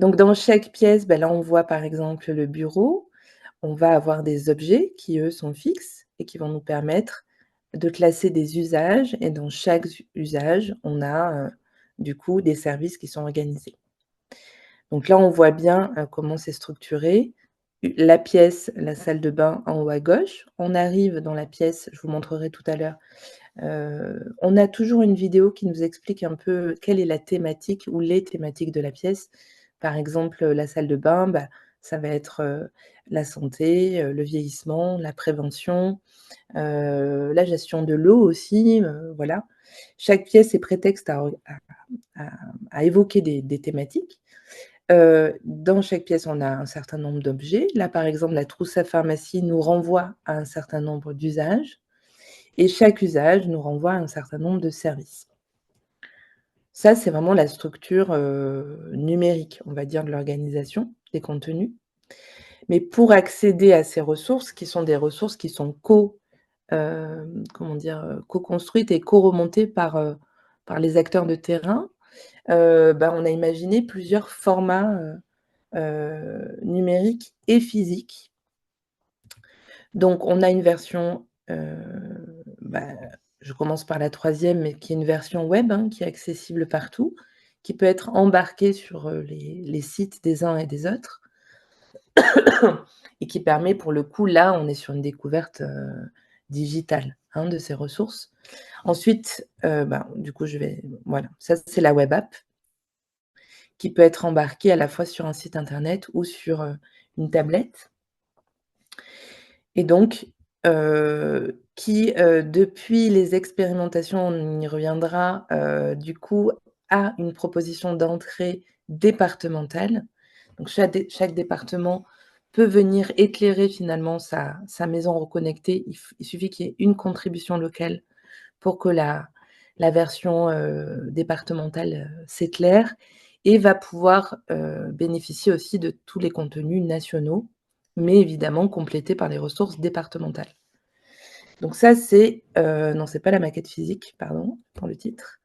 Donc dans chaque pièce, bah, là, on voit par exemple le bureau. On va avoir des objets qui, eux, sont fixes et qui vont nous permettre de classer des usages et dans chaque usage, on a, du coup, des services qui sont organisés. Donc là, on voit bien, comment c'est structuré. La pièce, la salle de bain en haut à gauche. On arrive dans la pièce, je vous montrerai tout à l'heure, on a toujours une vidéo qui nous explique un peu quelle est la thématique ou les thématiques de la pièce. Par exemple, la salle de bain, bah, ça va être, la santé, le vieillissement, la prévention, la gestion de l'eau aussi, voilà. Chaque pièce est prétexte à évoquer des thématiques. Dans chaque pièce, on a un certain nombre d'objets. Là, par exemple, la trousse à pharmacie nous renvoie à un certain nombre d'usages et chaque usage nous renvoie à un certain nombre de services. Ça, c'est vraiment la structure, numérique, on va dire, de l'organisation des contenus. Mais pour accéder à ces ressources, qui sont des ressources qui sont comment dire? Co-construites et co-remontées par les acteurs de terrain, bah, on a imaginé plusieurs formats, numériques et physiques. Donc on a une version, bah, je commence par la troisième, mais qui est une version web, hein, qui est accessible partout, qui peut être embarquée sur, les sites des uns et des autres et qui permet pour le coup, là, on est sur une découverte, digitale, hein, de ces ressources. Ensuite, bah, du coup, voilà, ça c'est la web app qui peut être embarquée à la fois sur un site internet ou sur, une tablette. Et donc, qui, depuis les expérimentations, on y reviendra, du coup, a une proposition d'entrée départementale. Donc chaque département peut venir éclairer finalement sa maison reconnectée. Il suffit qu'il y ait une contribution locale pour que la version, départementale, s'éclaire et va pouvoir, bénéficier aussi de tous les contenus nationaux, mais évidemment complétés par les ressources départementales. Donc ça, non, c'est pas la maquette physique, pardon pour le titre.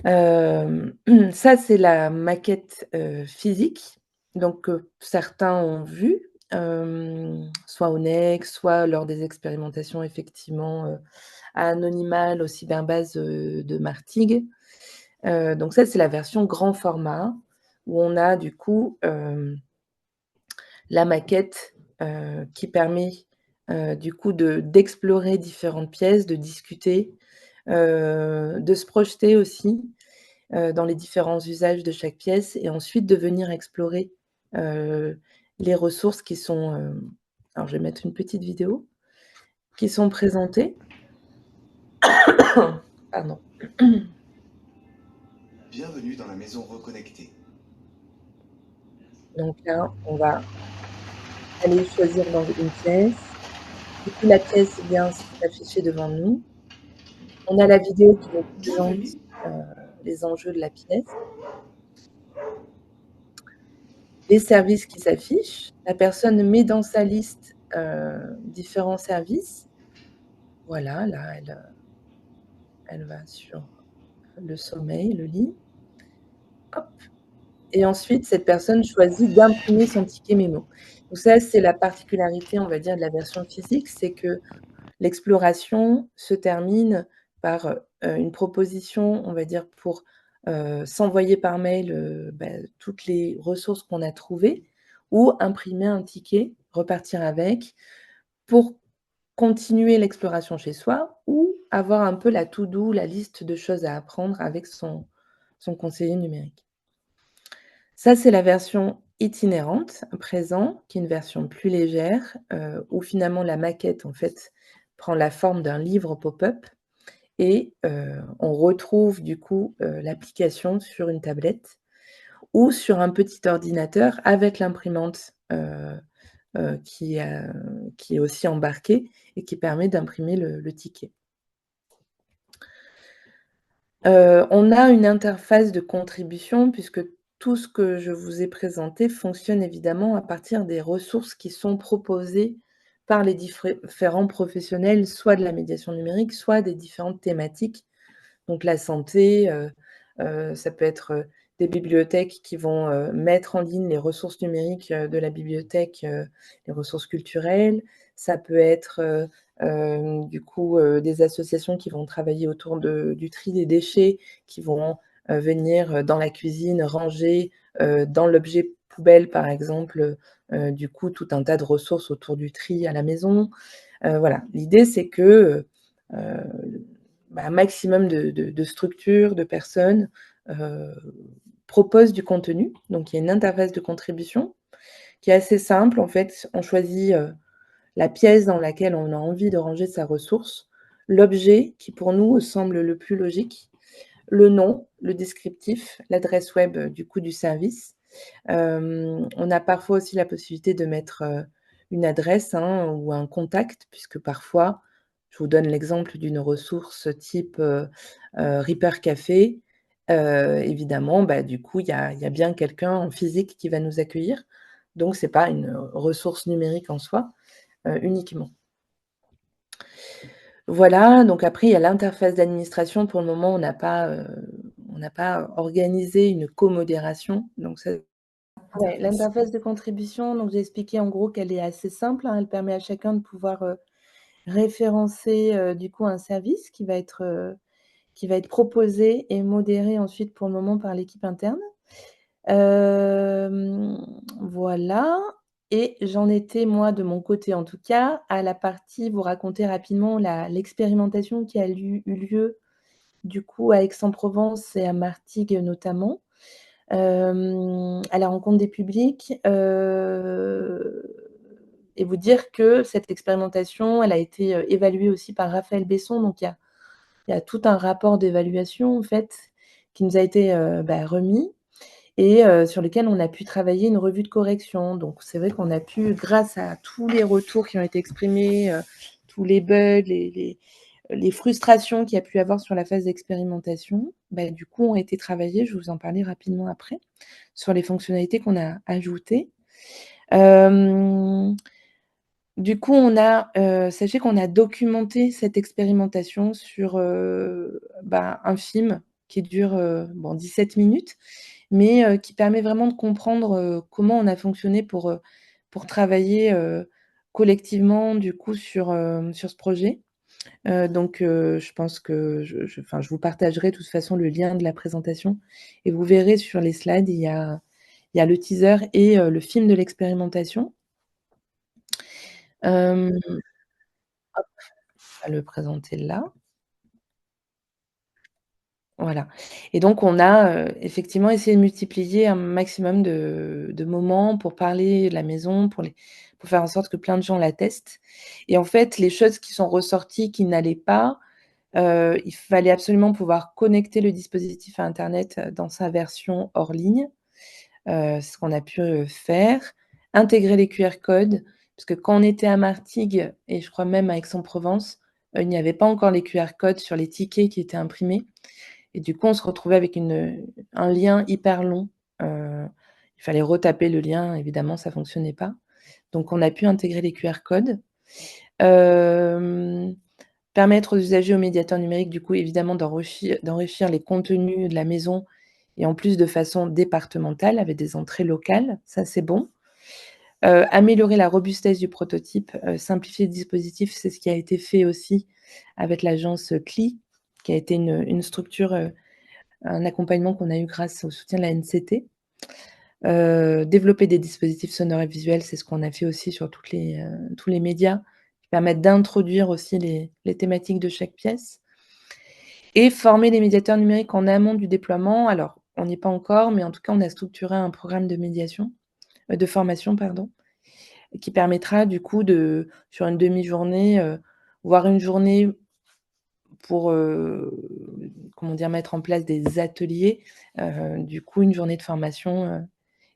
Ça, c'est la maquette, physique, donc que certains ont vue, soit au NEC, soit lors des expérimentations effectivement, à Anonymal, au Cyberbase, de Martigues. Donc ça, c'est la version grand format où on a du coup, la maquette, qui permet, du coup d'explorer différentes pièces, de discuter, de se projeter aussi, dans les différents usages de chaque pièce et ensuite de venir explorer, les ressources qui sont, alors je vais mettre une petite vidéo, qui sont présentées. Pardon. Bienvenue dans la maison reconnectée. Donc là, on va aller choisir dans une pièce. Du coup, la pièce vient s'afficher devant nous. On a la vidéo qui nous présente, Bienvenue. heu, les enjeux de la pièce. Les services qui s'affichent. La personne met dans sa liste, différents services. Voilà, là, elle va sur le sommeil, le lit. Hop et ensuite cette personne choisit d'imprimer son ticket mémo. Donc ça, c'est la particularité, on va dire, de la version physique, c'est que l'exploration se termine par, une proposition, on va dire, pour, s'envoyer par mail, bah, toutes les ressources qu'on a trouvées ou imprimer un ticket, repartir avec, pour continuer l'exploration chez soi ou avoir un peu la to do, la liste de choses à apprendre avec son conseiller numérique. Ça, c'est la version itinérante, à présent, qui est une version plus légère, où finalement la maquette, en fait, prend la forme d'un livre pop-up et on retrouve du coup, l'application sur une tablette ou sur un petit ordinateur avec l'imprimante, qui est aussi embarquée et qui permet d'imprimer le ticket. On a une interface de contribution puisque tout ce que je vous ai présenté fonctionne évidemment à partir des ressources qui sont proposées par les différents professionnels, soit de la médiation numérique, soit des différentes thématiques. Donc la santé, ça peut être, des bibliothèques qui vont, mettre en ligne les ressources numériques, de la bibliothèque, les ressources culturelles. Ça peut être, du coup, des associations qui vont travailler autour du tri des déchets, qui vont, venir, dans la cuisine ranger, dans l'objet poubelle, par exemple, du coup, tout un tas de ressources autour du tri à la maison. Voilà, l'idée c'est que, un maximum de structures, de personnes, heu, proposent du contenu. Donc il y a une interface de contribution qui est assez simple. En fait, on choisit, la pièce dans laquelle on a envie de ranger sa ressource, l'objet qui pour nous semble le plus logique, le nom, le descriptif, l'adresse web, du coup du service. On a parfois aussi la possibilité de mettre, une adresse, hein, ou un contact puisque parfois, je vous donne l'exemple d'une ressource type, Reaper Café, évidemment, du coup, il y a bien quelqu'un en physique qui va nous accueillir. Donc c'est pas une, ressource numérique en soi, uniquement. Voilà, donc après il y a l'interface d'administration. Pour le moment, on n'a pas organisé une comodération, donc ça. Ouais, l'interface de contribution, donc j'ai expliqué en gros qu'elle est assez simple, hein. Elle permet à chacun de pouvoir, référencer, du coup un service qui va être proposé et modéré ensuite pour le moment par l'équipe interne. Voilà, et j'en étais moi de mon côté en tout cas à la partie vous raconter rapidement l'expérimentation qui a eu lieu du coup à Aix-en-Provence et à Martigues notamment. À la rencontre des publics, et vous dire que cette expérimentation, elle a été, évaluée aussi par Raphaël Besson. Donc il y a tout un rapport d'évaluation, en fait, qui nous a été, remis et sur lequel on a pu travailler une revue de correction. Donc c'est vrai qu'on a pu, grâce à tous les retours qui ont été exprimés, tous les bugs, les frustrations qu'il y a pu avoir sur la phase d'expérimentation, du coup, ont été travaillées, je vais vous en parler rapidement après, sur les fonctionnalités qu'on a ajoutées. Hem, du coup, sachez qu'on a documenté cette expérimentation sur, un film qui dure, 17 minutes, mais qui permet vraiment de comprendre, comment on a fonctionné pour travailler, collectivement, du coup, sur ce projet. Donc je pense que je vous partagerai de toute façon le lien de la présentation et vous verrez sur les slides, il y a le teaser et le film de l'expérimentation. Hop, on va le présenter là. Voilà, et donc on a, effectivement essayé de multiplier un maximum de moments pour parler de la maison, pour faire en sorte que plein de gens la testent, et en fait, les choses qui sont ressorties qui n'allaient pas, il fallait absolument pouvoir connecter le dispositif à internet, dans sa version hors ligne. C'est ce qu'on a pu, faire. Intégrer les QR codes, parce que quand on était à Martigues et je crois même à Aix-en-Provence, il n'y avait pas encore les QR codes sur les tickets qui étaient imprimés, et du coup, on se retrouvait avec un lien hyper long. Il fallait retaper le lien, évidemment, ça fonctionnait pas. Donc on a pu intégrer les QR codes. Hem Permettre aux usagers, aux médiateurs numériques, du coup, évidemment, d'enrichir les contenus de la maison, et en plus de façon départementale avec des entrées locales, ça c'est bon. Améliorer la robustesse du prototype, simplifier le dispositif, c'est ce qui a été fait aussi avec l'agence, CLI, qui a été une structure, un accompagnement qu'on a eu grâce au soutien de la NCT. Développer des dispositifs sonores et visuels, c'est ce qu'on a fait aussi sur tous les médias, qui permettent d'introduire aussi les thématiques de chaque pièce, et former les médiateurs numériques en amont du déploiement. Alors, on n'y est pas encore, mais en tout cas, on a structuré un programme de formation, pardon, qui permettra du coup sur une demi-journée, voire une journée pour, comment dire? Mettre en place des ateliers. Du coup, une journée de formation,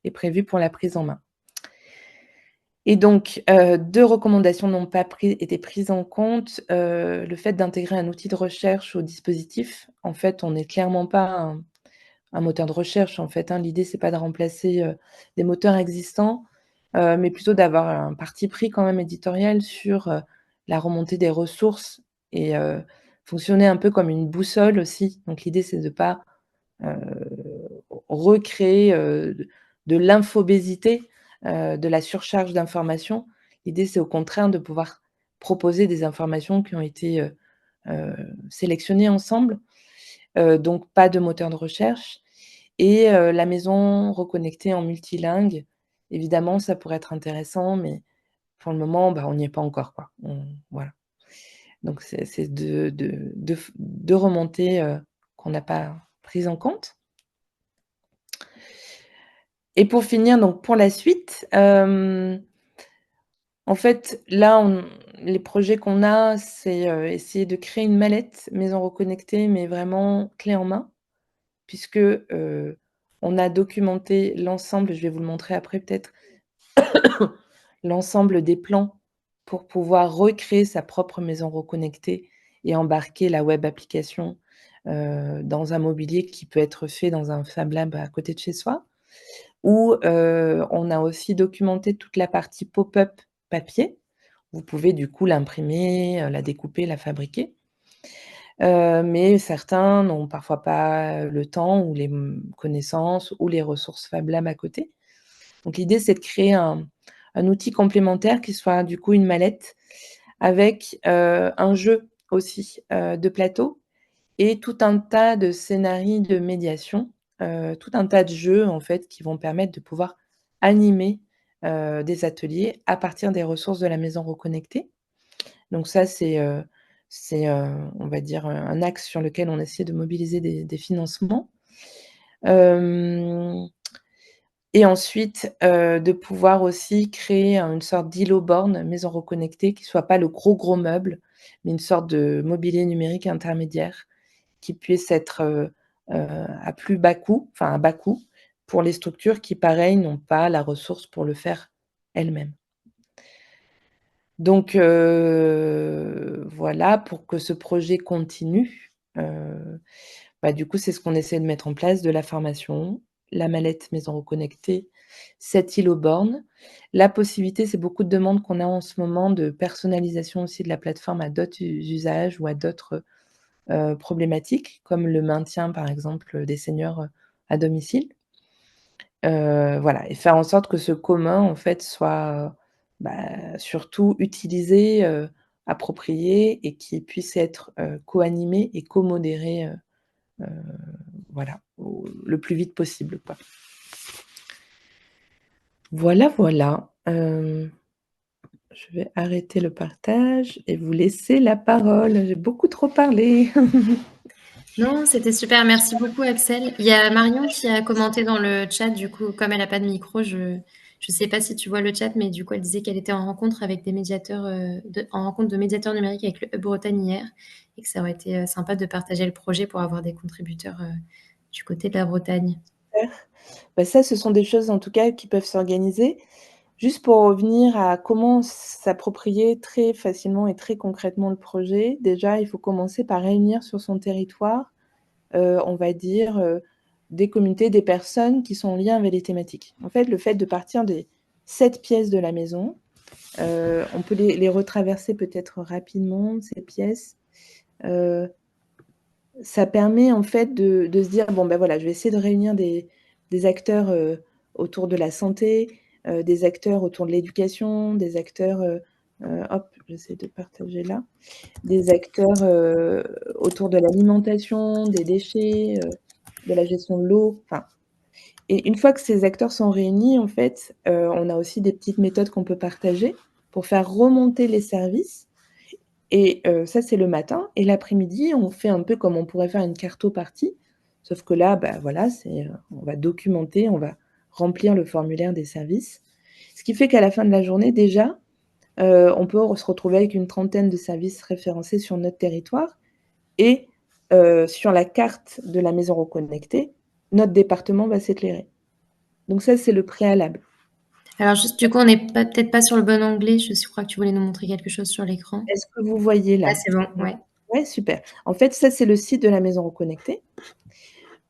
est prévue pour la prise en main. Et donc, 2 recommandations n'ont pas été prises en compte. Le fait d'intégrer un outil de recherche au dispositif. En fait, on n'est clairement pas un moteur de recherche, en fait, hein. L'idée, c'est pas de remplacer, des moteurs existants, mais plutôt d'avoir un parti pris quand même éditorial sur, la remontée des ressources, et fonctionner un peu comme une boussole aussi. Donc l'idée, c'est de pas, heu, recréer, de l'infobésité, de la surcharge d'informations. L'idée, c'est au contraire de pouvoir proposer des informations qui ont été, sélectionnées ensemble, donc pas de moteur de recherche et la maison reconnectée en multilingue. Évidemment, ça pourrait être intéressant, mais pour le moment, bah, on n'y est pas encore, quoi. Voilà. Donc c'est de remontées, qu'on n'a pas prises en compte. Et pour finir, donc pour la suite, en fait, là, les projets qu'on a, c'est, essayer de créer une mallette maison reconnectée, mais vraiment clé en main, puisque, on a documenté l'ensemble, je vais vous le montrer après peut-être, l'ensemble des plans pour pouvoir recréer sa propre maison reconnectée et embarquer la web application, dans un mobilier qui peut être fait dans un Fab Lab à côté de chez soi. Ou, on a aussi documenté toute la partie pop-up papier. Vous pouvez du coup l'imprimer, la découper, la fabriquer. Mais certains n'ont parfois pas le temps ou les, connaissances ou les ressources Fab Lab à côté. Donc l'idée, c'est de créer un outil complémentaire qui soit du coup une mallette avec, un jeu aussi, de plateau et tout un tas de scénarii de médiation, tout un tas de jeux en fait qui vont permettre de pouvoir animer, des ateliers à partir des ressources de la maison reconnectée. Donc ça on va dire, un axe sur lequel on essaie de mobiliser des financements. Hem Et ensuite, de pouvoir aussi créer une sorte d'îlot borne, maison reconnectée, qui soit pas le gros, gros meuble, mais une sorte de mobilier numérique intermédiaire qui puisse être, à plus bas coût, enfin à bas coût, pour les structures qui, pareil, n'ont pas la ressource pour le faire elles-mêmes. Donc voilà, pour que ce projet continue, bah, du coup, c'est ce qu'on essaie de mettre en place, de la formation, la mallette maison reconnectée, cette île aux bornes. La possibilité, c'est beaucoup de demandes qu'on a en ce moment de personnalisation aussi de la plateforme à d'autres usages ou à d'autres, problématiques, comme le maintien, par exemple, des seniors, à domicile. Voilà et faire en sorte que ce commun, en fait, soit, bah, surtout utilisé, approprié et qui puisse être, co-animé et co-modéré, heu, voilà, au le plus vite possible, quoi. Voilà, voilà, je vais arrêter le partage et vous laisser la parole. J'ai beaucoup trop parlé. Non, c'était super. Merci beaucoup, Axel. Il y a Marion qui a commenté dans le chat. Du coup, comme elle n'a pas de micro, je sais pas si tu vois le chat, mais du coup, elle disait qu'elle était en rencontre avec des médiateurs, en rencontre de médiateurs numériques avec le Hub Bretagne hier et que ça aurait été sympa de partager le projet pour avoir des contributeurs du côté de la Bretagne. Super. Bah, ça, ce sont des choses, en tout cas, qui peuvent s'organiser. Juste pour revenir à comment s'approprier très facilement et très concrètement le projet, déjà, il faut commencer par réunir sur son territoire, on va dire, des communautés, des personnes qui sont en lien avec les thématiques. En fait, le fait de partir des 7 pièces de la maison, on peut les retraverser peut-être rapidement, ces pièces. Ça permet en fait de se dire: «Bon, ben, voilà, je vais essayer de réunir des acteurs, autour de la santé, des acteurs autour de l'éducation, des acteurs, hop, j'essaie de partager là, des acteurs, autour de l'alimentation, des déchets, de la gestion de l'eau», enfin et une fois que ces acteurs sont réunis, en fait, on a aussi des petites méthodes qu'on peut partager pour faire remonter les services et ça, c'est le matin et l'après-midi, on fait un peu comme on pourrait faire une cartopartie, sauf que là, bah, voilà, on va documenter, on va remplir le formulaire des services. Ce qui fait qu'à la fin de la journée, déjà, on peut se retrouver avec une trentaine de services référencés sur notre territoire et sur la carte de la maison reconnectée, notre département va s'éclairer. Donc ça, c'est le préalable. Alors juste, du coup, on n'est peut-être pas sur le bon onglet. Je crois que tu voulais nous montrer quelque chose sur l'écran. Est-ce que vous voyez Là, là? c'est bon, ouais. Ouais, super. En fait, ça, c'est le site de la maison reconnectée.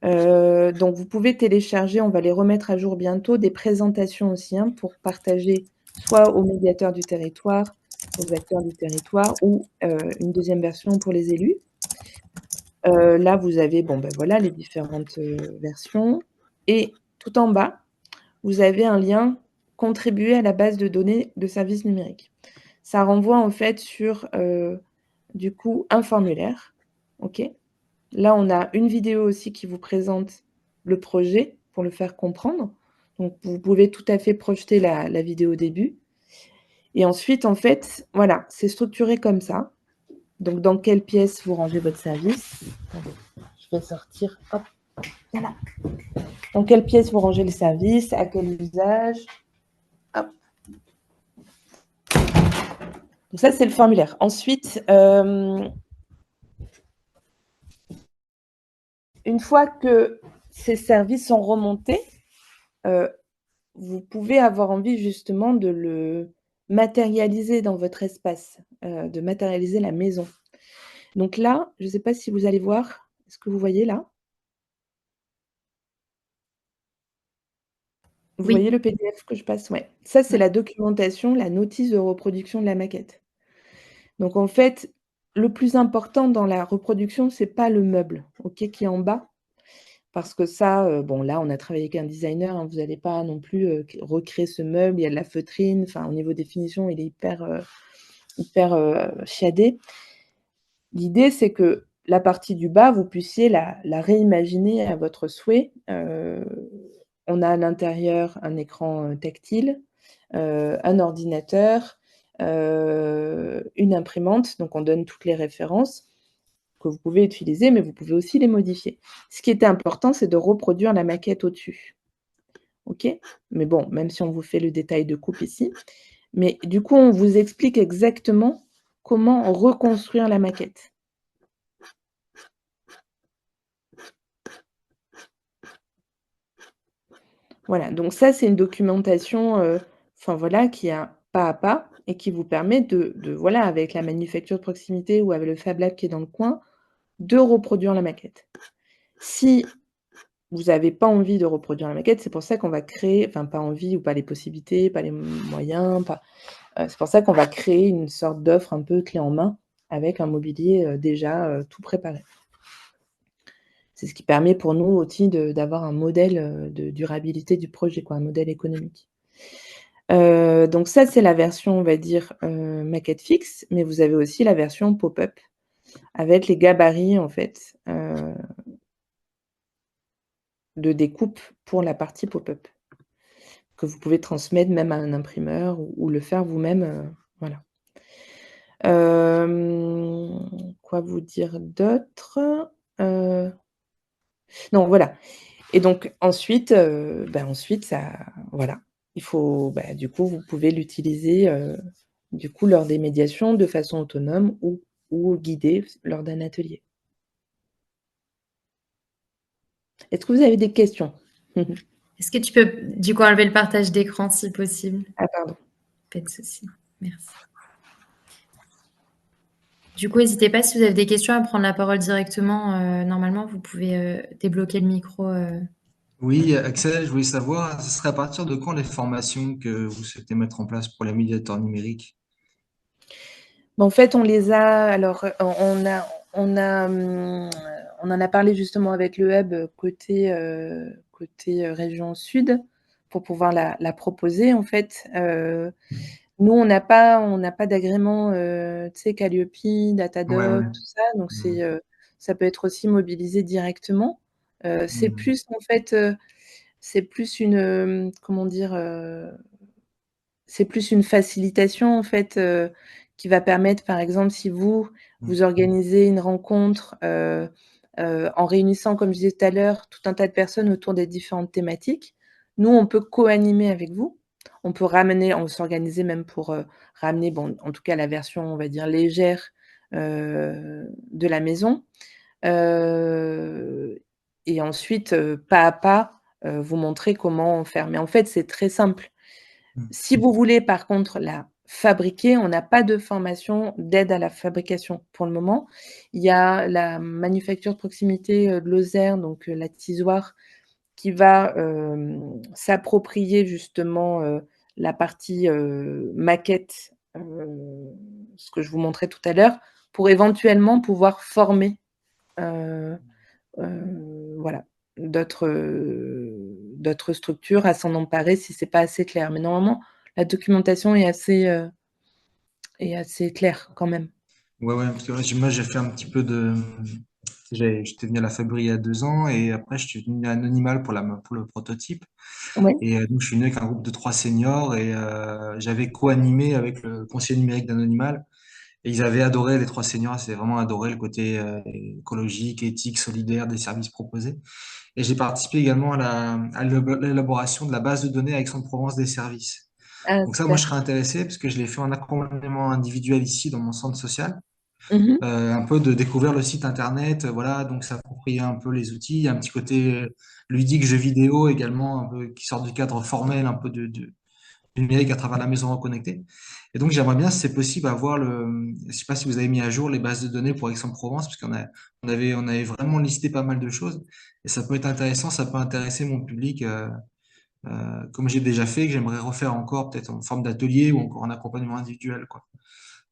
Donc vous pouvez télécharger, on va les remettre à jour bientôt, des présentations aussi, hein, pour partager soit aux médiateurs du territoire, aux acteurs du territoire ou une deuxième version pour les élus. Là, vous avez, bon, ben, voilà, les différentes, versions. Et tout en bas, vous avez un lien «Contribuer à la base de données de services numériques». Ça renvoie en fait sur, du coup, un formulaire, OK? Là, on a une vidéo aussi qui vous présente le projet pour le faire comprendre. Donc vous pouvez tout à fait projeter la vidéo au début et ensuite, en fait, voilà, c'est structuré comme ça. Donc dans quelle pièce vous rangez votre service? Attendez, je vais sortir, hop, voilà. Dans quelle pièce vous rangez le service? À quel usage? Hop. Donc ça, c'est le formulaire. Ensuite, une fois que ces services sont remontés, vous pouvez avoir envie justement de le matérialiser dans votre espace, de matérialiser la maison. Donc là, je ne sais pas si vous allez voir, ce que vous voyez là? Vous Oui. voyez le PDF que je passe? Ouais. Ça, c'est Ouais. la documentation, la notice de reproduction de la maquette. Donc en fait, le plus important dans la reproduction, c'est pas le meuble, OK, qui est en bas. Parce que ça, bon là, on a travaillé avec un designer, hein, vous allez pas non plus, recréer ce meuble. Il y a de la feutrine, enfin au niveau des finitions, il est hyper, chiadé. L'idée, c'est que la partie du bas, vous puissiez la réimaginer à votre souhait. On a à l'intérieur un écran, tactile, un ordinateur, une imprimante, donc on donne toutes les références que vous pouvez utiliser, mais vous pouvez aussi les modifier. Ce qui était important, c'est de reproduire la maquette au-dessus. OK? Mais bon, même si on vous fait le détail de coupe ici. Mais du coup, on vous explique exactement comment reconstruire la maquette. Voilà, donc ça, c'est une documentation, enfin voilà, qui est un pas à pas et qui vous permet de voilà, avec la manufacture de proximité ou avec le Fab Lab qui est dans le coin, de reproduire la maquette. Si vous avez pas envie de reproduire la maquette, c'est pour ça qu'on va créer enfin pas envie ou pas les possibilités, pas les moyens, pas c'est pour ça qu'on va créer une sorte d'offre un peu clé en main avec un mobilier, déjà, tout préparé. C'est ce qui permet pour nous aussi d'avoir un modèle, de durabilité du projet quoi, un modèle économique. Donc ça, c'est la version, on va dire, maquette fixe, mais vous avez aussi la version pop-up avec les gabarits en fait, de découpe pour la partie pop-up. Que vous pouvez transmettre même à un imprimeur ou le faire vous-même, voilà. Quoi vous dire d'autre? Heu, non, voilà et donc ensuite, ensuite ça voilà, il faut du coup, vous pouvez l'utiliser, du coup, lors des médiations de façon autonome ou guidée lors d'un atelier. Est-ce que vous avez des questions? Est-ce que tu peux, du coup, enlever le partage d'écran si possible? Ah pardon. Pas de souci. Merci. Du coup, n'hésitez pas si vous avez des questions à prendre la parole directement. Normalement, vous pouvez débloquer le micro. Oui, Axel, je voulais savoir, ce serait à partir de quand les formations que vous souhaitez mettre en place pour les médiateurs numériques? En fait, on les a alors, on en a parlé justement avec le hub, côté, région sud pour pouvoir la proposer en fait. Nous, on n'a pas d'agrément, tu sais, Calliope, Ouais, ouais. Datadoc, tout ça, donc Mhm. ça peut être aussi mobilisé directement. C'est Mhm. plus en fait, c'est plus une, comment dire? C'est plus une facilitation en fait, qui va permettre, par exemple, si vous organisez une rencontre, en réunissant, comme je disais tout à l'heure, tout un tas de personnes autour des différentes thématiques. Nous, on peut co-animer avec vous. On s'organiser même pour, ramener, bon, en tout cas la version, on va dire légère, de la maison. Heu et ensuite, pas à pas, vous montrer comment faire. Mais en fait, c'est très simple. Mhm. Si vous voulez par contre la fabriquer, on n'a pas de formation d'aide à la fabrication pour le moment. Il y a la manufacture de proximité, de Lozère, donc la Tisoire, qui va, s'approprier justement, la partie, maquette, ce que je vous montrais tout à l'heure, pour éventuellement pouvoir former, heu voilà, d'autres, d'autres structures à s'en emparer si c'est pas assez clair. Mais normalement, la documentation est assez claire quand même. Ouais, ouais, parce que moi, j'ai fait un petit peu de. J'étais venu à la Fabrique il y a 2 ans et après, je suis venu à Anonymal pour le prototype. Ouais. Et donc, je suis venu avec un groupe de 3 seniors et j'avais co-animé avec le conseiller numérique d'Anonymal. Et ils avaient adoré, les 3 seniors, ils avaient vraiment adoré le côté écologique, éthique, solidaire des services proposés. Et j'ai participé également à l'élaboration de la base de données à Aix-en-Provence des services. Ah Donc ça, moi, super. je serais intéressé parce que je l'ai fait en accompagnement individuel ici dans mon centre social. Mmh. Un peu de découvrir le site internet, voilà, donc s'approprier un peu les outils. Il y a un petit côté ludique, jeu vidéo également, un peu qui sort du cadre formel, un peu du numérique à travers la maison reconnectée. Et donc j'aimerais bien, si c'est possible, avoir je sais pas si vous avez mis à jour les bases de données pour Aix-en-Provence, parce on avait vraiment listé pas mal de choses, et ça peut être intéressant, ça peut intéresser mon public, comme j'ai déjà fait, que j'aimerais refaire encore, peut-être en forme d'atelier ou encore en accompagnement individuel, quoi.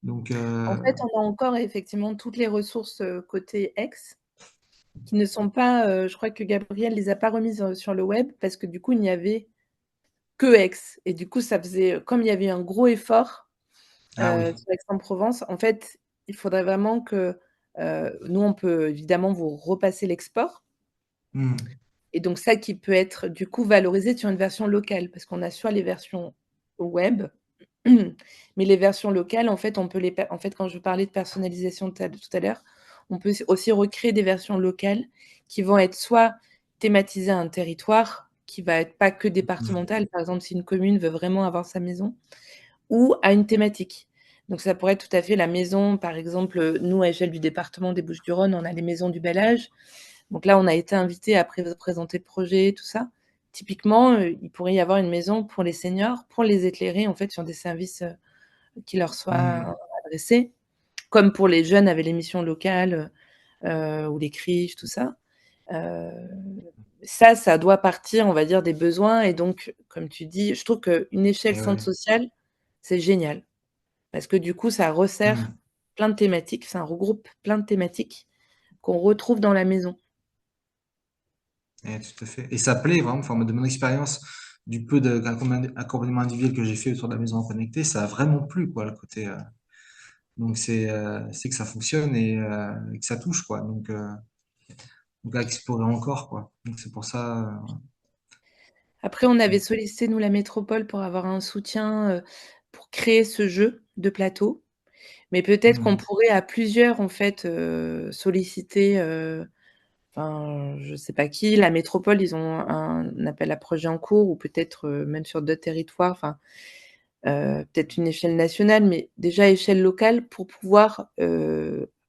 Donc, En fait, on a encore effectivement toutes les ressources, côté Aix qui ne sont pas, je crois que Gabriel les a pas remises, sur le web parce que du coup, il n'y avait que Aix et du coup, ça faisait comme il y avait un gros effort, ah oui. sur Aix-en-Provence, en fait, il faudrait vraiment que, nous, on peut évidemment vous repasser l'export Hmm. et donc ça qui peut être du coup valorisé sur une version locale parce qu'on a soit les versions web, mais les versions locales, en fait, on peut les en fait, quand je parlais de personnalisation tout à l'heure, on peut aussi recréer des versions locales qui vont être soit thématisées à un territoire, qui va être pas que Hmm. départemental. Par exemple, si une commune veut vraiment avoir sa maison ou à une thématique. Donc ça pourrait être tout à fait la maison, par exemple, nous, à l'échelle du département des Bouches-du-Rhône, on a les maisons du bel âge. Donc là, on a été invités à présenter le projet, tout ça. Typiquement, il pourrait y avoir une maison pour les seniors, pour les éclairer, en fait, sur des services, qui leur Hmm. soient adressés, comme pour les jeunes avec les missions locales, ou les criches, tout ça. Heu, ça doit partir, on va dire, des besoins et donc, comme tu dis, je trouve qu'une échelle Eh centre ouais. social, c'est génial parce que du coup, ça resserre Hmm. plein de thématiques, ça regroupe plein de thématiques qu'on retrouve dans la maison. Tout à fait. Et ça plaît vraiment, enfin, de mon expérience, du peu d'accompagnement individuel que j'ai fait autour de la maison connectée, ça a vraiment plu, quoi, le côté. Donc c'est que ça fonctionne et que ça touche, quoi. Donc à explorer encore, quoi. Donc c'est pour ça. Après, on avait sollicité, nous, la métropole pour avoir un soutien, pour créer ce jeu de plateau, mais peut-être qu'on Hmm. pourrait à plusieurs, en fait, solliciter, enfin, je sais pas qui, la métropole, ils ont un appel à projet en cours ou peut-être, même sur d'autres territoires, enfin, peut-être une échelle nationale, mais déjà à échelle locale pour pouvoir,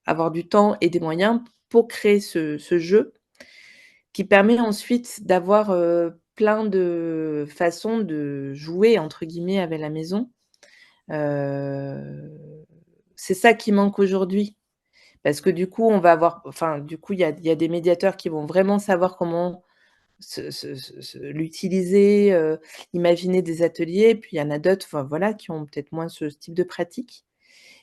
avoir du temps et des moyens pour créer ce jeu qui permet ensuite d'avoir, plein de façons de «jouer» entre guillemets avec la maison. Heu, c'est ça qui manque aujourd'hui. Parce que du coup, on va avoir enfin, du coup, il y a des médiateurs qui vont vraiment savoir comment l'utiliser, imaginer des ateliers, puis il y en a d'autres, enfin voilà, qui ont peut-être moins ce type de pratique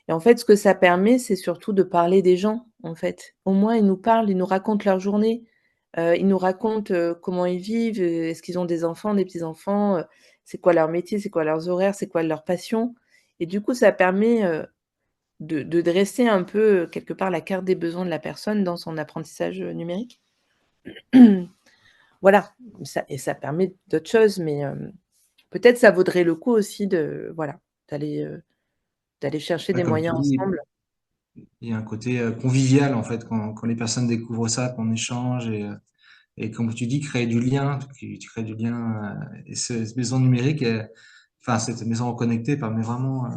et en fait, ce que ça permet, c'est surtout de parler des gens, en fait. Au moins, ils nous parlent, ils nous racontent leur journée, ils nous racontent, comment ils vivent, est-ce qu'ils ont des enfants, des petits-enfants, c'est quoi leur métier, c'est quoi leurs horaires, c'est quoi leur passion et du coup, ça permet, de dresser un peu, quelque part, la carte des besoins de la personne dans son apprentissage, numérique. Voilà, ça permet d'autres choses, mais peut-être ça vaudrait le coup aussi de voilà, d'aller, d'aller chercher Ouais, des comme tu moyens dis, ensemble. il y a un côté convivial, en fait, quand les personnes découvrent ça, qu'on échange et comme tu dis, créer du lien, tu crées du lien. Et cette maison numérique, enfin, cette maison reconnectée permet vraiment,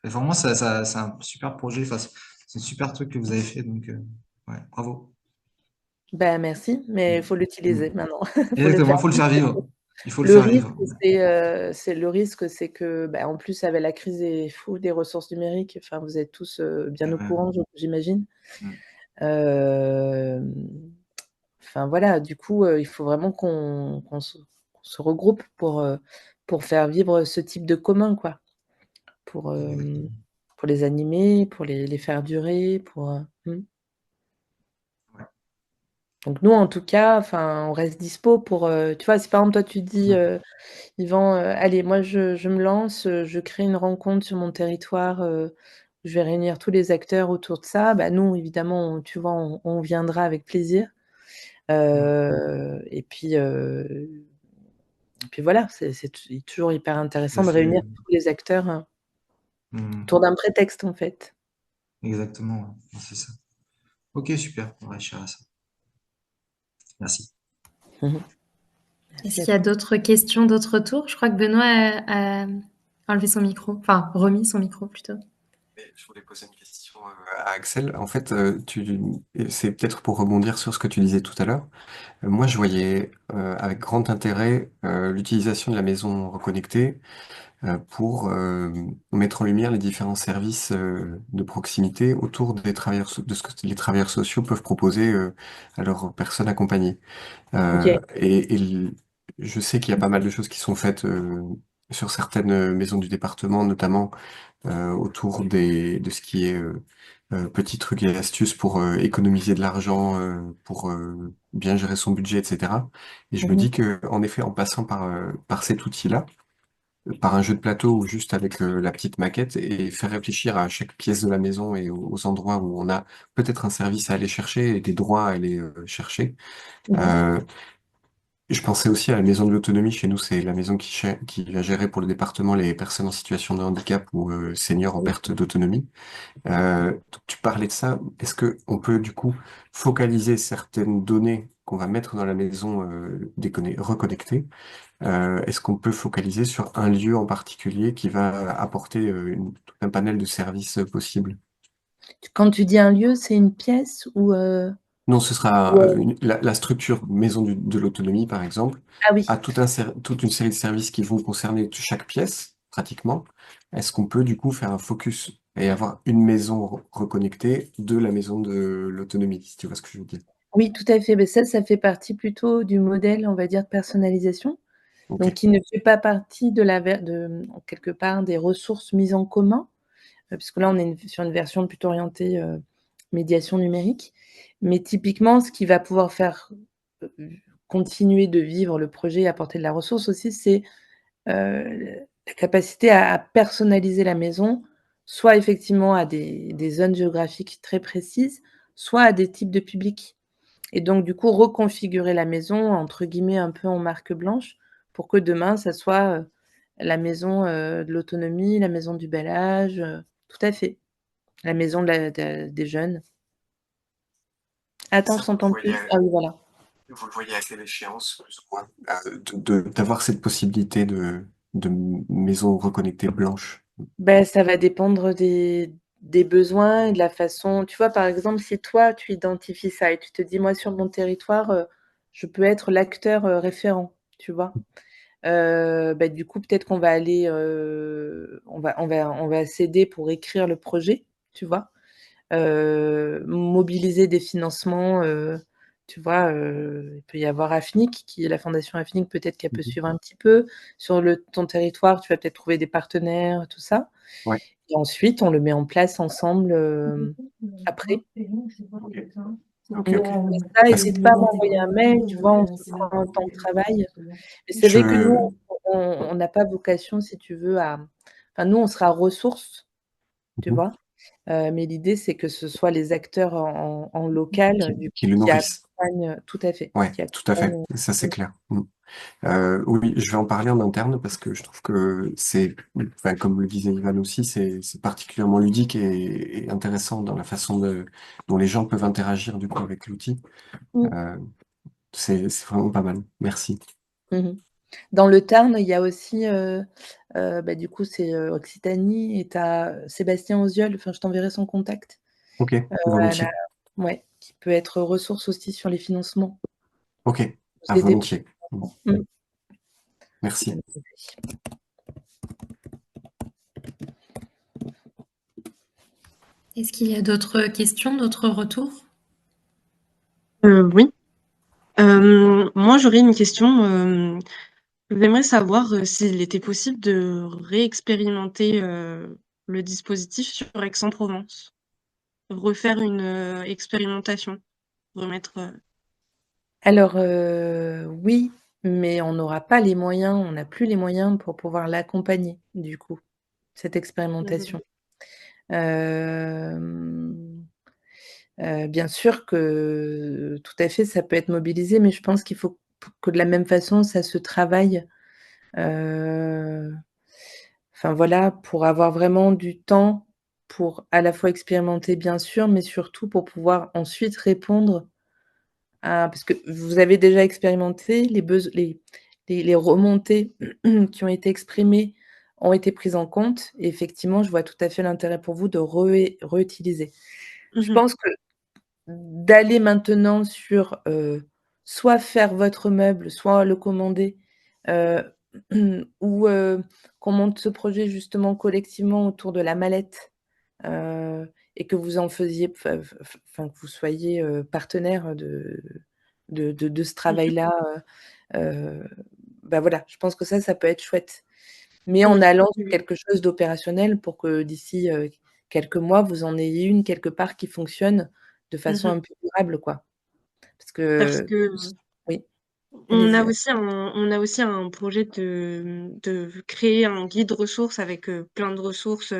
vraiment, c'est un super projet. Enfin, c'est un super truc que vous avez fait. Donc, ouais, bravo. Bah, merci, mais il Mm. faut Mm. l'utiliser maintenant. Il faut le Exactement, faire il faut le faire vivre. Il faut le Le faire risque, vivre. c'est que, bah, en plus, avec la crise des fous des ressources numériques, enfin, vous êtes tous, bien au Ouais. courant, j'imagine. Mm. Hem, enfin, voilà, du coup, il faut vraiment qu'on se regroupe pour faire vivre ce type de commun, quoi. Pour, Exactement. pour les animer, pour les faire durer, pour, mmh. Ouais. Donc nous, en tout cas, enfin, on reste dispo pour, tu vois, si par exemple toi tu dis, Mmh. Yvan, «Allez, moi je me lance, je crée une rencontre sur mon territoire, je vais réunir tous les acteurs autour de ça». Bah, nous évidemment, tu vois, on viendra avec plaisir, Mmh. et puis voilà, c'est toujours hyper Tout à intéressant de réunir fait. tous les acteurs, Mmh. autour d'un prétexte, en fait. Exactement, ouais. Ouais, c'est ça. Ok, super. On va réfléchir à ça. Merci. Mmh mh. Merci Est-ce à qu'il y a toi. d'autres questions, d'autres tours? Je crois que Benoît a enlevé son micro, enfin remis son micro plutôt. Je voulais poser une question à Axel. En fait, c'est peut-être pour rebondir sur ce que tu disais tout à l'heure. Moi, je voyais avec grand intérêt l'utilisation de la maison reconnectée pour mettre en lumière les différents services de proximité autour des travailleurs, de ce que les travailleurs sociaux peuvent proposer à leurs personnes accompagnées. OK. Je sais qu'il y a pas mal de choses qui sont faites sur certaines maisons du département, notamment autour de ce qui est petits trucs et astuces pour économiser de l'argent, pour bien gérer son budget, etc. Et je me Mmh mh. dis que, en effet, en passant par cet outil-là, par un jeu de plateau ou juste avec la petite maquette et faire réfléchir à chaque pièce de la maison et aux endroits où on a peut-être un service à aller chercher et des droits à aller chercher. Mmh mh. Euh, je pensais aussi à la maison de l'autonomie. Chez nous, c'est la maison qui va gérer pour le département les personnes en situation de handicap ou seniors en Oui. perte d'autonomie. Donc tu parlais de ça. Est-ce que on peut du coup focaliser certaines données qu'on va mettre dans la maison reconnectée? Est-ce qu'on peut focaliser sur un lieu en particulier qui va apporter tout un panel de services possibles? Quand tu dis un lieu, c'est une pièce ou, Non, ce sera ou, la structure maison de l'autonomie, par exemple, ah a oui. toute une série de services qui vont concerner chaque pièce, pratiquement. Est-ce qu'on peut du coup faire un focus et avoir une maison reconnectée de la maison de l'autonomie, si tu vois ce que je veux dire? Oui, tout à fait. Beh, ça fait partie plutôt du modèle, on va dire, de personnalisation, Ok. donc qui ne fait pas partie de la ver de, quelque part, des ressources mises en commun, puisque là, on est sur une version plutôt orientée, médiation numérique. Mais typiquement, ce qui va pouvoir faire, heu, continuer de vivre le projet et apporter de la ressource aussi, c'est, la capacité à personnaliser la maison, soit effectivement à des zones géographiques très précises, soit à des types de publics. Et donc du coup, reconfigurer la maison, entre guillemets, un peu en marque blanche pour que demain, ça soit, la maison, de l'autonomie, la maison du bel âge, tout à fait. La maison des jeunes. Attends, Ça, je t'entends plus. Ah oui, voilà. vous le voyez à quelle échéance, plus ou moins, d'avoir cette possibilité de maison reconnectée blanche? Ben ça va dépendre des besoins et de la façon, tu vois, par exemple, si toi, tu identifies ça et tu te dis: «Moi, sur mon territoire, je peux être l'acteur, référent», tu vois? Bah, du coup, peut-être qu'on va aller, on va s'aider pour écrire le projet, tu vois? Mobiliser des financements, tu vois? Il peut y avoir AFNIC qui est la fondation AFNIC, peut-être qu'elle peut Mmh. suivre un petit peu. Sur ton territoire, tu vas peut-être trouver des partenaires, tout ça, Ouais. et ensuite on le met en place ensemble, après. OK. OK, Mmh. OK. Mais ça, Parce hésite pas à m'envoyer un mail, tu vois? On se prend un temps de travail. Mais c'est vrai que nous, je on n'a pas vocation, si tu veux, à, enfin, nous, on sera ressources, tu Mmh. vois? Mais l'idée, c'est que ce soit les acteurs en local, du Qui coup, le qui nourrissent. accompagnent, tout à fait, Ouais, qui tout à fait. accompagnent, Ça, c'est mmh, clair. Mmh. Oui, je vais en parler en interne parce que je trouve que c'est, enfin, comme le disait Ivan aussi, c'est particulièrement ludique et intéressant dans la façon dont les gens peuvent interagir du coup avec l'outil. mmh, Euh, c'est vraiment pas mal. Merci. mmh. Dans le Tarn, il y a aussi, bah, du coup, c'est, Occitanie, et tu as Sébastien Oziol, enfin, je t'enverrai son contact, Ok, à la volontiers. ouais, qui peut être ressource aussi sur les financements, Ok, à nous aider pour volontiers. les enfants. Mmh. Ça Merci. nous aider. Est-ce qu'il y a d'autres questions, d'autres retours? Oui. Moi, j'aurais une question. J'aimerais savoir s'il était possible de réexpérimenter le dispositif sur Aix-en-Provence, refaire une expérimentation, remettre. Alors, oui, mais on n'aura pas les moyens, on n'a plus les moyens pour pouvoir l'accompagner, du coup, cette Mmh. expérimentation. Hem, bien sûr que tout à fait, ça peut être mobilisé, mais je pense qu'il faut que de la même façon, ça se travaille, heu, enfin voilà, pour avoir vraiment du temps pour à la fois expérimenter, bien sûr, mais surtout pour pouvoir ensuite répondre. Ah, parce que vous avez déjà expérimenté les remontées qui ont été exprimées ont été prises en compte et effectivement, je vois tout à fait l'intérêt pour vous de réutiliser. Je Mmh. pense que d'aller maintenant sur, soit faire votre meuble, soit le commander, heu, ou, qu'on monte ce projet justement collectivement autour de la mallette, et que vous en faisiez enfin que vous soyez, partenaire de ce Mmh. travail-là, heu, bah, voilà, je pense que ça peut être chouette. Mais en Oui. allant sur Oui. quelque chose d'opérationnel pour que d'ici, quelques mois, vous en ayez une quelque part qui fonctionne de façon Mmh. un peu durable, quoi. Parce Parce que que oui, on a allez-y, ouais. aussi un projet de créer un guide ressources avec, plein de ressources,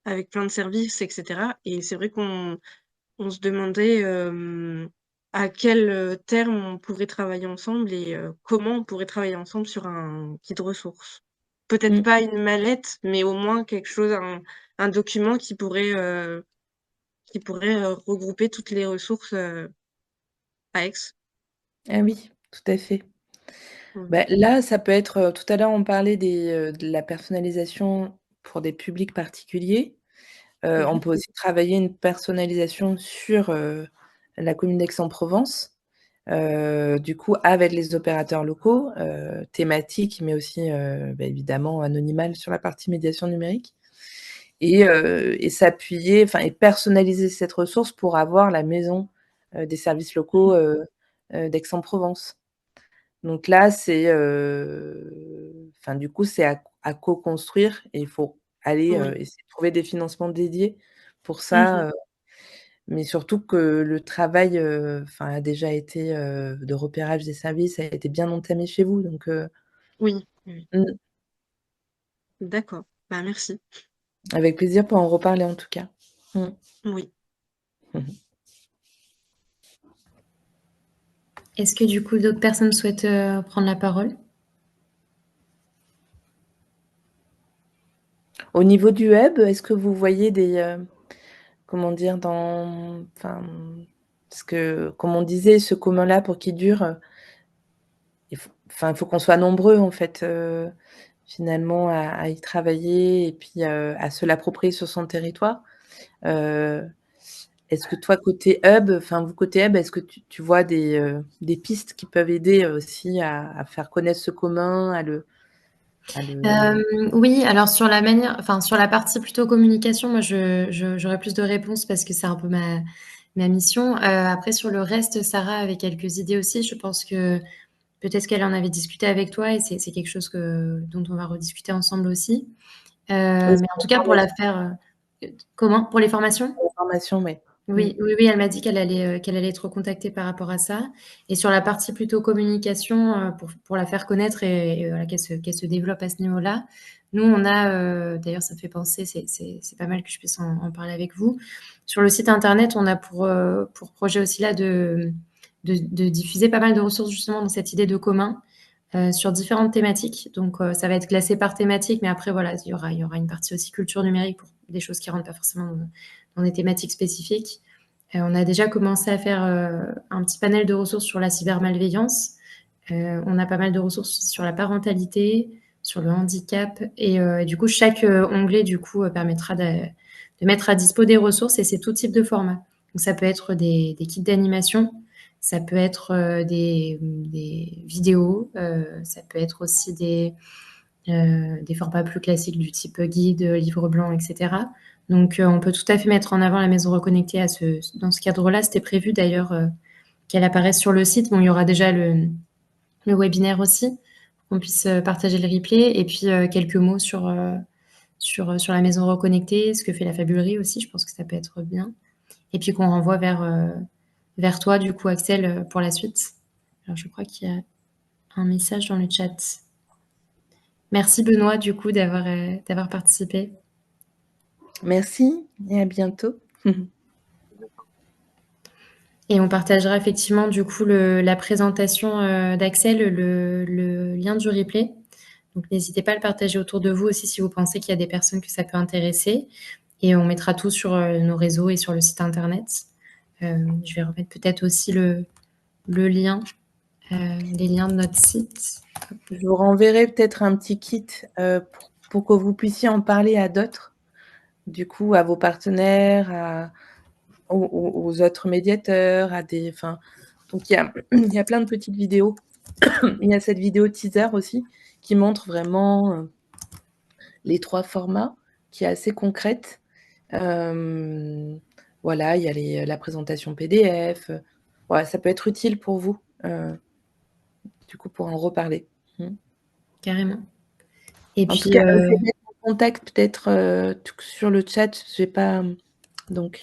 avec plein de services et cetera et c'est vrai qu'on se demandait, à quel, terme on pourrait travailler ensemble et comment on pourrait travailler ensemble sur un guide ressources. Peut-être Mmh. pas une mallette, mais au moins quelque chose, un document qui pourrait, regrouper toutes les ressources, à Aix. Ah oui, tout à fait. Mmh. Bah, là, ça peut être, tout à l'heure, on parlait de la personnalisation pour des publics particuliers. Mmh On mh. peut aussi travailler une personnalisation sur, la commune d'Aix-en-Provence, du coup avec les opérateurs locaux, thématiques, mais aussi, bah, évidemment anonymal sur la partie médiation numérique et s'appuyer, enfin et personnaliser cette ressource pour avoir la maison, des services locaux, Mmh. d'Aix-en-Provence. Donc là, c'est, enfin du coup, c'est à co-construire et il faut aller, Oui. essayer de trouver des financements dédiés pour Mmh ça, mh. mais surtout que le travail, enfin a déjà été, de repérage des services a été bien entamé chez vous donc Oui, oui, oui. mmh, D'accord. Bah, merci. avec plaisir pour en reparler en tout cas. Mmh. Oui. Mmh. Est-ce que du coup d'autres personnes souhaitent, prendre la parole? Au niveau du hub, est-ce que vous voyez des, comment dire? Dans enfin, parce que comme on disait, ce commun-là pour qu'il dure, il faut qu'on soit nombreux en fait, finalement à y travailler et puis, à se l'approprier sur son territoire. Heu, Est-ce que toi côté hub, enfin vous côté hub, est-ce que tu vois des pistes qui peuvent aider aussi à faire connaître ce commun, à le Oui, alors sur la manière enfin sur la partie plutôt communication, moi j'aurais plus de réponses parce que c'est un peu ma mission. Après sur le reste, Sarah avait quelques idées aussi. Je pense que peut-être qu'elle en avait discuté avec toi et c'est quelque chose dont on va rediscuter ensemble aussi. oui, Mais en tout cas pour la faire, comment? Pour les formations? pour la formation, ouais. Mmh. Oui, oui, oui, elle m'a dit qu'elle allait être recontactée par rapport à ça et sur la partie plutôt communication, pour la faire connaître et voilà qu'elle se développe à ce niveau-là. Nous, on a, d'ailleurs ça me fait penser, c'est pas mal que je puisse en parler avec vous. Sur le site internet, on a pour projet aussi là de diffuser pas mal de ressources justement dans cette idée de commun, sur différentes thématiques. Donc, ça va être classé par thématique, mais après voilà, il y aura une partie aussi culture numérique pour des choses qui rentrent pas forcément dans des thématiques spécifiques. On a déjà commencé à faire un petit panel de ressources sur la cybermalveillance. On a pas mal de ressources sur la parentalité, sur le handicap et du coup chaque onglet du coup permettra de mettre à dispo des ressources et c'est tout type de format. Donc ça peut être des kits d'animation, ça peut être des vidéos, ça peut être aussi des formats plus classiques du type guide, livre blanc, etc. Donc, on peut tout à fait mettre en avant la maison reconnectée dans ce cadre-là. C'était prévu d'ailleurs qu'elle apparaisse sur le site. Bon, il y aura déjà le webinaire aussi, pour qu'on puisse partager le replay. Et puis, quelques mots sur la maison reconnectée, ce que fait la fabulerie aussi. Je pense que ça peut être bien. Et puis qu'on renvoie vers toi, du coup, Axel, pour la suite. Alors, je crois qu'il y a un message dans le chat. Merci Benoît, du coup, d'avoir participé. Merci et à bientôt. Et on partagera effectivement, du coup, la présentation d'Axel, le lien du replay. Donc, n'hésitez pas à le partager autour de vous aussi si vous pensez qu'il y a des personnes que ça peut intéresser. Et on mettra tout sur nos réseaux et sur le site internet. Je vais remettre peut-être aussi le lien, les liens de notre site. Je vous renverrai peut-être un petit kit pour que vous puissiez en parler à d'autres, du coup, à vos partenaires, aux autres médiateurs, donc il y a plein de petites vidéos. Il y a cette vidéo teaser aussi qui montre vraiment les 3 formats, qui est assez concrète. Voilà, il y a la présentation PDF. Ouais, ça peut être utile pour vous, du coup, pour en reparler. Carrément. Et En puis, tout cas, essayez de mettre en contact peut-être sur le chat. J'ai pas donc.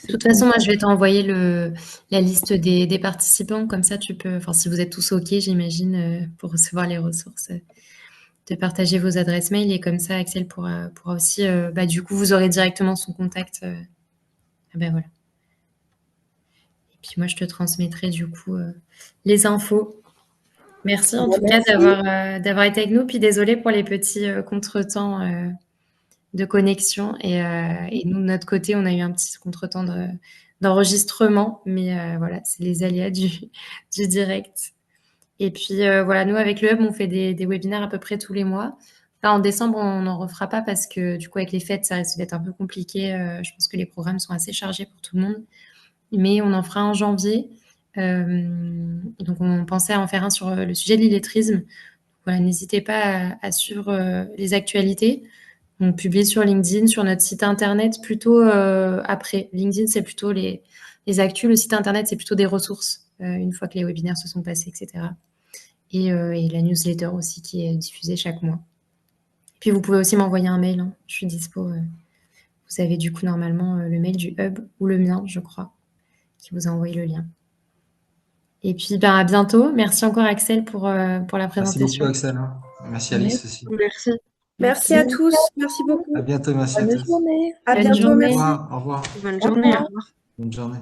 De toute façon, moi, je vais t'envoyer la liste des participants. Comme ça, tu peux, enfin, si vous êtes tous OK, j'imagine, pour recevoir les ressources, de partager vos adresses mail. Et comme ça, Axel pourra aussi, du coup, vous aurez directement son contact. Voilà. Et puis moi, je te transmettrai du coup les infos. Merci en tout cas d'avoir été avec nous. Puis désolée pour les petits contretemps de connexion. Et nous, de notre côté, on a eu un petit contretemps d'enregistrement. Mais voilà, c'est les aléas du direct. Et puis voilà, nous, avec le Hub, on fait des webinaires à peu près tous les mois. Là, en décembre, on n'en refera pas parce que du coup, avec les fêtes, ça risque d'être un peu compliqué. Je pense que les programmes sont assez chargés pour tout le monde. Mais on en fera en janvier. Donc, on pensait à en faire un sur le sujet de l'illettrisme. Voilà, n'hésitez pas à suivre les actualités. On publie sur LinkedIn, sur notre site internet, plutôt après. LinkedIn, c'est plutôt les actus. Le site internet, c'est plutôt des ressources, une fois que les webinaires se sont passés, etc. Et la newsletter aussi qui est diffusée chaque mois. Puis, vous pouvez aussi m'envoyer un mail. Hein. Je suis dispo. Vous avez du coup normalement le mail du Hub ou le mien, je crois, qui vous a envoyé le lien. Et puis, à bientôt. Merci encore, Axel, pour la Merci présentation. beaucoup, Axel. Merci Alice aussi. Merci. Merci à tous. Merci beaucoup. À bientôt, merci à Bonne tous. journée. À Bonne bientôt. journée. Au Merci. revoir, au revoir. Bonne journée. Au revoir. Bonne journée.